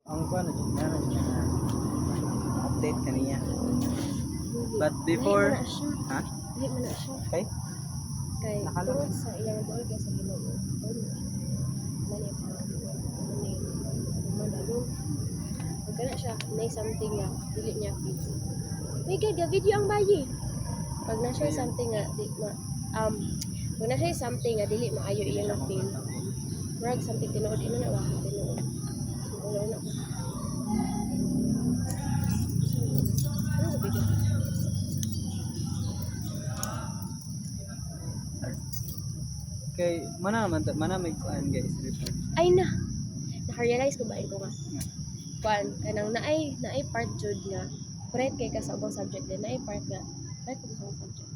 Ang kuan na update kaniya. But before, Dili man na siya. ha? Dili man na siya. Okay? Kay Nakala- tungod sa iyang dool kay sa Ginoo. Mani pa manalo. Pag na siya, nay something nga dili niya feel. May ga video ang bayi. Pag na siya something nga di ma pag na siya something nga dili maayo iya na feel. Murag something tinuod ina na wa tinuod. So wala na ko. Ano sa video? Kay mana may kuan guys report. Ay na. Naka-realize ko ba ko nga. Kuan kanang naay part jud nga. Correct kay ka sa ubang subject din naay part nga. Correct ko sa ubang subject.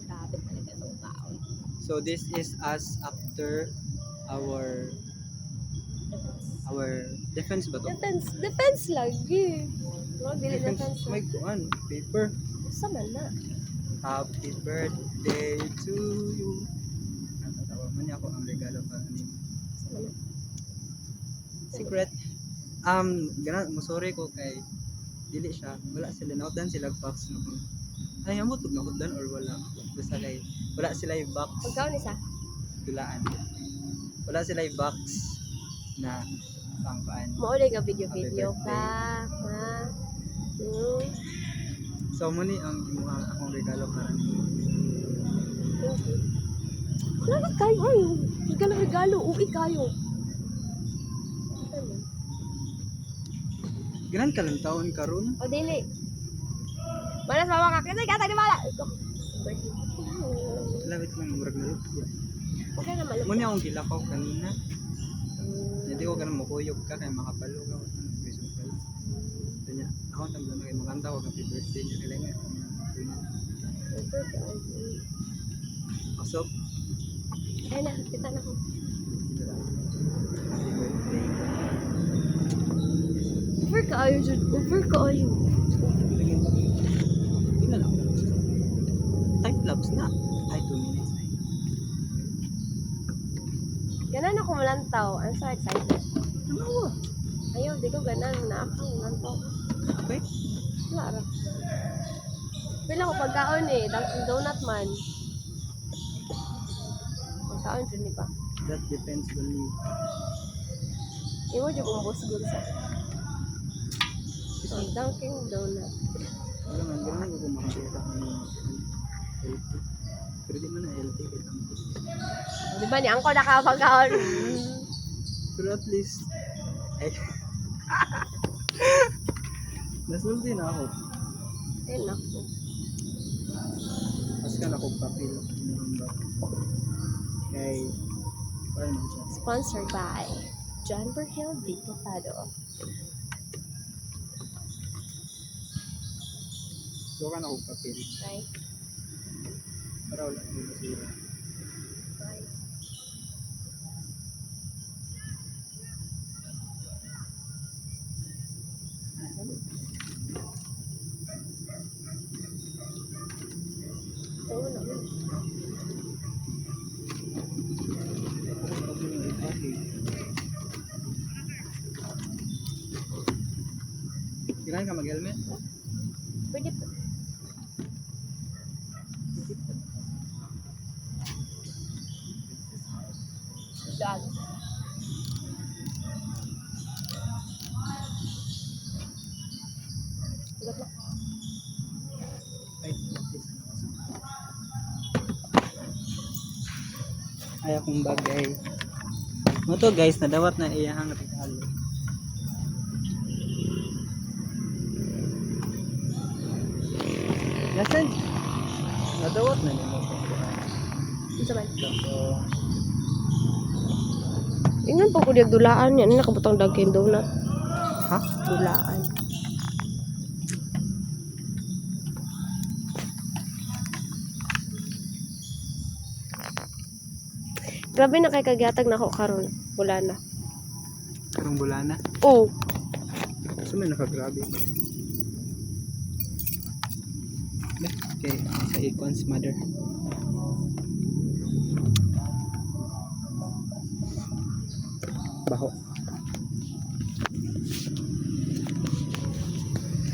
Grabe talaga tong tao. So this is us after our defense ba to? Defense lagi. Wag dili defense. May kuan paper. Sa man na. Happy birthday to you. Natatawa man niya ako ang regalo para ni Sa man na. secret. Sorry ko kay dili siya. Wala sila nautan sila box no. Ay amo tug nautan or wala. Basta kay wala sila yung box Pagkaon isa. dulaan. Wala sila yung box na pangpaan. Maulay ka video Happy ka. Ha. Hmm. So muni ang imuha akong regalo para nimo. Wala kayo. Ay, regalo. Uwi kayo. Ganan ka lang taon karon. O, dili. Manas mama ka. Kasi kata di bala. Lawit lang murag na luto. Huwag ka na malupit. Muni akong gilakaw kanina. Hindi ko ganun makuyog ka kaya makapalo ka. Gusto ko pala. Tanya, ako tanda na kayo maganda ko happy birthday niya nila nga. Pasok. Ay na, kita na ko. Happy birthday. Over ka ayo, Jud. Over ka ayo. Tingnan lang. Time lapse na. Ay, 2 minutes na. Ganan ako malantaw. I'm so excited. Ano? Ayaw, di ko ganan. Naakaw, malantaw. Okay? Wala ra. Pila ko pagkaon eh. Dunkin' Donut man. Pagkaon, Jud ni pa. That depends on you. Imo Jud kung boss good sa. So, Dunkin' Donut. Wala man, gano'n ko makakita ng healthy. Pero di man na healthy kaya tampos. Di ba ni angko nakapagkaon? Pero at least, ay, nasulti na ako. Ay, naku. Mas ka na kong papel. Kay, paano man siya? Sponsored by John Berhil Diputado. So ka na kong papel. Right? Para wala akong masira. Right. Oo naman. Kailangan ka mag-helmet? Pwede po. Dog. Ugat na. Ay akong bagay. Mo to guys, nadawat na iyahang regalo. Nasaan? Nadawat na ni mo. Ano sa man? So, Ingon po ko diag dulaan yan. Nakabutang Dunkin' Donut. ha? Dulaan. Grabe na kay kagyatag na ako karon. Wala na. Karong bulana. Oh, So may nakagrabe. Okay, sa Icon's mother. baho.